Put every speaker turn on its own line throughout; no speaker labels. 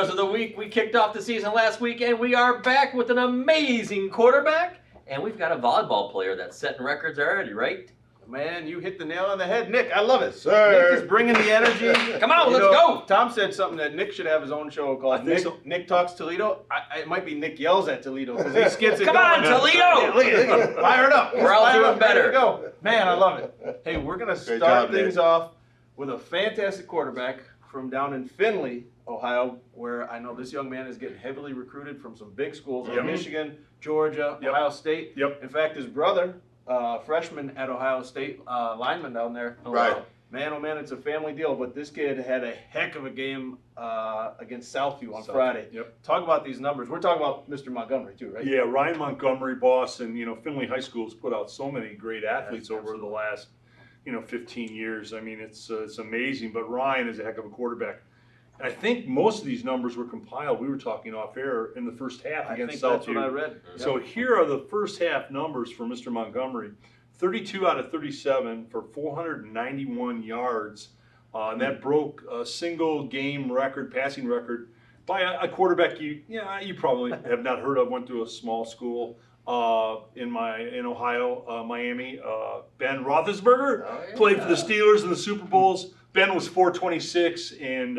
Stars of the Week. We kicked off the season last week, and we are back with an amazing quarterback. And we've got a volleyball player that's setting records already, right?
Man, you hit the nail on the head. Nick, I love it.
Sir.
Nick is bringing the energy.
Come on, let's go.
Tom said something that Nick should have his own show called Nick Talks Toledo. It might be Nick Yells at Toledo because he skips it.
Come on, Toledo!
Yeah, look at him. Fire it up.
We're all doing better.
Ready to go. Man, I love it. Hey, we're going to start things off with a fantastic quarterback from down in Findlay, Ohio, where I know this young man is getting heavily recruited from some big schools like Michigan, Georgia, Ohio State. In fact, his brother, freshman at Ohio State, lineman down there.
Right.
Man, oh man, it's a family deal. But this kid had a heck of a game against Southview on Friday. Talk about these numbers. We're talking about Mr. Montgomery too, right?
Yeah, Ryan Montgomery, boss, and Findlay High School's put out so many great athletes over the last 15 years. I mean, it's amazing. But Ryan is a heck of a quarterback. And I think most of these numbers were compiled. We were talking off air in the first half against Southview.
That's what I read.
So here are the first half numbers for Mr. Montgomery. 32 out of 37 for 491 yards. And that broke a single game record, passing record, by a quarterback you probably have not heard of. Went to a small school in Ohio, Miami. Ben Roethlisberger played for the Steelers in the Super Bowls. Ben was 426, and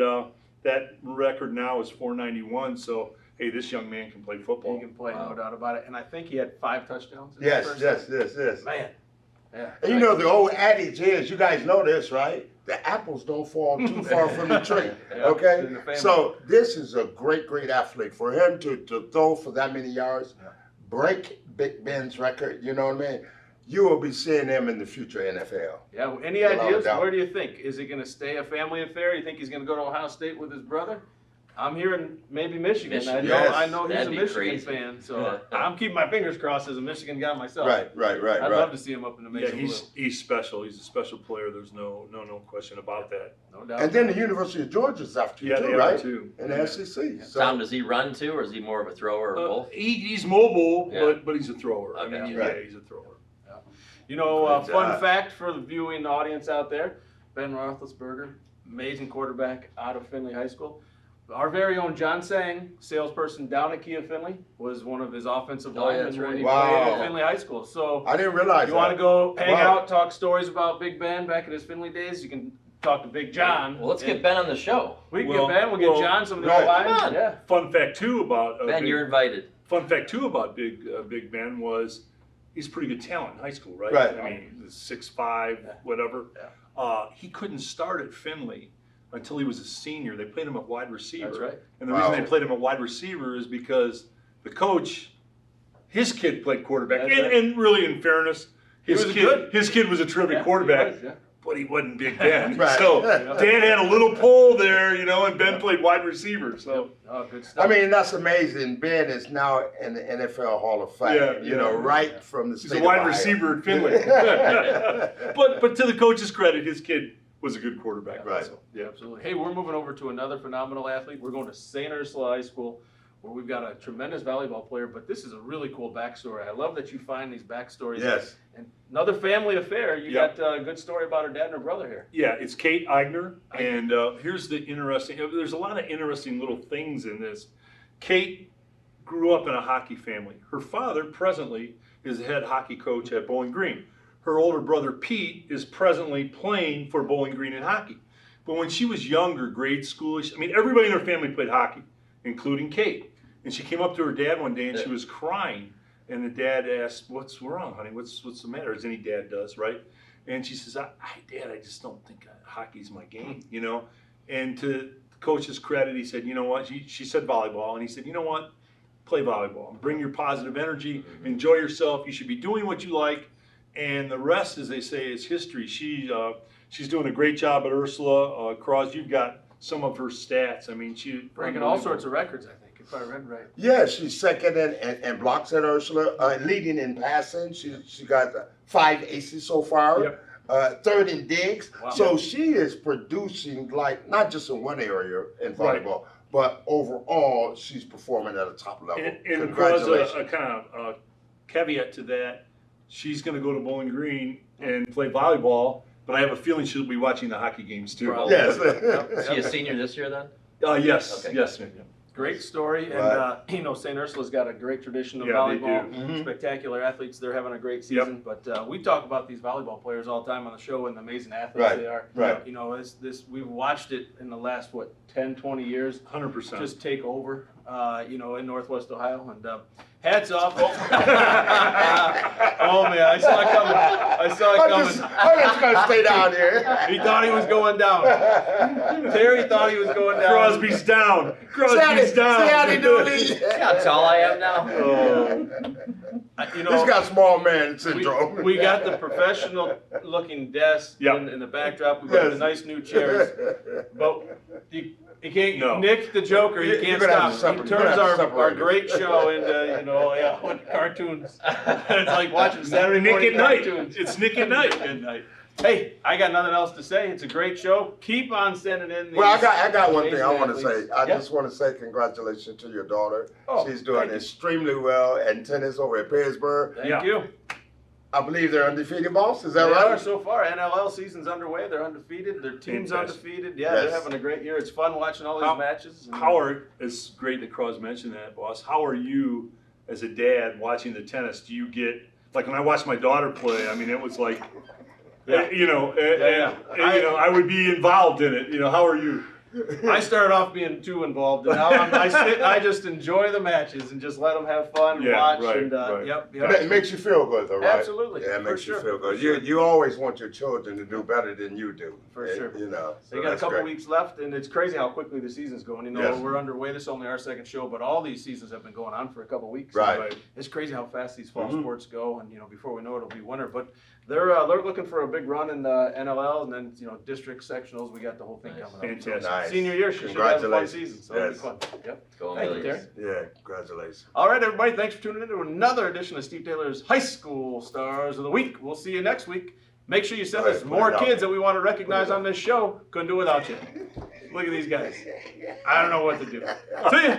that record now is 491. So hey, this young man can play football.
He can play, no doubt about it. And I think he had 5 touchdowns.
Yes.
Man. Yeah.
And the old adage is, you guys know this, right? The apples don't fall too far from the tree. Okay? So this is a great athlete. For him to throw for that many yards, break Big Ben's record, you know what I mean? You will be seeing him in the future NFL.
Yeah, any ideas? Where do you think? Is it going to stay a family affair? You think he's going to go to Ohio State with his brother? I'm hearing maybe Michigan. I know he's a Michigan fan, so I'm keeping my fingers crossed as a Michigan guy myself.
Right.
I'd love to see him up in the Major Blue.
He's special. He's a special player. There's no question about that.
No doubt.
And then the University of Georgia's after you too, right? In the SEC. So.
Tom, does he run too, or is he more of a thrower, or both?
He's mobile, but he's a thrower.
Okay.
I mean, he's a thrower.
Fun fact for the viewing audience out there: Ben Roethlisberger, amazing quarterback out of Findlay High School. Our very own John Sang, salesperson down at Kia Findlay, was one of his offensive linemen when he played at Findlay High School. So
I didn't realize
you want to go hang out, talk stories about Big Ben back in his Findlay days, you can talk to Big John.
Well, let's get Ben on the show.
We can get Ben, we'll get John some of the old lines.
Come on.
Yeah.
Fun fact too about
Ben, you're invited.
Fun fact too about Big Ben was he's pretty good talent in high school, right?
Right.
I mean, 6'5", whatever. He couldn't start at Findlay until he was a senior. They played him at wide receiver.
That's right.
And the reason they played him at wide receiver is because the coach, his kid played quarterback. And really, in fairness, his kid was a terrific quarterback. But he wasn't Big Ben. So Dan had a little pull there, and Ben played wide receiver. So
good stuff.
I mean, that's amazing. Ben is now in the NFL Hall of Fame. Right from the state
He's a wide receiver at Findlay. but to the coach's credit, his kid was a good quarterback.
Right.
Also.
Yeah, absolutely. Hey, we're moving over to another phenomenal athlete. We're going to St. Ursula High School, where we've got a tremendous volleyball player, but this is a really cool backstory. I love that you find these backstories.
Yes.
And another family affair. You got a good story about her dad and her brother here.
Yeah, it's Kate Eigner, and here's the interesting, there's a lot of interesting little things in this. Kate grew up in a hockey family. Her father presently is the head hockey coach at Bowling Green. Her older brother Pete is presently playing for Bowling Green in hockey. But when she was younger, grade schoolish, everybody in her family played hockey, including Kate. And she came up to her dad one day and she was crying. And the dad asked, "What's wrong, honey? What's the matter?" As any dad does, right? And she says, Dad, I just don't think hockey's my game, And to the coach's credit, he said, "You know what?" She said volleyball. And he said, "You know what? Play volleyball. Bring your positive energy. Enjoy yourself. You should be doing what you like. And the rest, as they say, is history." She's doing a great job at Ursula. Cross, you've got some of her stats. She's
breaking all sorts of records, I think, if I read right.
Yeah, she's second in blocks at Ursula, leading in passing. She got 5 aces so far. Third in digs. Wow. So she is producing, like, not just in one area in volleyball, but overall, she's performing at a top level.
And
Congratulations.
a kind of caveat to that, she's going to go to Bowling Green and play volleyball, but I have a feeling she'll be watching the hockey games too.
Yes.
Is she a senior this year then?
Yes,
Okay.
yes, ma'am.
Great story, and
Right.
you know, St. Ursula's got a great tradition of
Yeah, they
volleyball.
do.
Mhm.
Spectacular athletes. They're having a great season. But we talk about these volleyball players all the time on the show and the amazing athletes
Right,
they are.
right.
You know, this we've watched it in the last 10, 20 years
100%.
just take over. You know, in Northwest Ohio, and hats off. Oh man, I saw it coming. I saw it coming.
I'm just gonna stay down here.
He thought he was going down. Terry thought he was going down.
Crosby's down. Crosby's down.
See how they do it?
See how tall I am now?
You
He's
know,
got small man syndrome.
we got the professional looking desk
Yep.
in the backdrop. We've got the nice new chairs. But you can't,
No.
Nick the Joker, you
You're
can't
gonna have
stop.
to
He
separate- you're
turns
gonna have to
our
separate it.
great show into, you know, with cartoons. It's like watching Saturday
Nick
morning
at night.
cartoons.
It's Nick at night.
Good night. Hey, I got nothing else to say. It's a great show. Keep on sending in these.
Well, I got one thing I
amazing
want to say.
athletes.
I
Yeah.
just want to say congratulations to your daughter.
Oh,
She's doing
thank you.
extremely well in tennis over at Pittsburgh.
Thank
Yeah.
you.
I believe they're undefeated, boss. Is that
They
right?
are so far. NLL season's underway. They're undefeated. Their team's
Fantastic.
undefeated. Yeah,
Yes.
they're having a great year. It's fun watching all these
How-
matches.
How are, it's great that Cross mentioned that, boss. How are you as a dad watching the tennis? Do you get, like when I watched my daughter play, I mean, it was like,
Yeah.
you know,
Yeah.
I would be involved in it. You know, how are you?
I started off being too involved, and now I sit and I just enjoy the matches and just let them have fun and
Yeah,
watch.
right,
And
right.
Yep.
It makes you feel good, though, right?
Absolutely.
Yeah, it
For
makes
sure,
you feel
for
good.
sure.
You always want your children to do better than you do.
For
And,
sure.
You know.
They
so
got a
that's
couple
great.
weeks left, and it's crazy how quickly the season's going. You know,
Yes.
we're underway. This is only our second show, but all these seasons have been going on for a couple weeks.
Right.
It's crazy how fast these fall
Mhm.
sports go, and you know, before we know it, it'll be winter. But they're looking for a big run in the NLL, and then you know, district sectionals. We got the whole thing
Nice.
coming up. So
Fantastic.
Nice.
senior year should have a fun
Congratulations.
season. So it'll be
Yes.
fun. Yep.
Go
Thank you,
Millies.
Yeah, congratulations.
All right, everybody. Thanks for tuning in to another edition of Steve Taylor's High School Stars of the Week. We'll see you next week. Make sure you send
All
us
right,
more
put it out.
kids that we want to recognize
Put it
on this show. Couldn't do it without you. Look at these guys. I don't know what to do. See ya.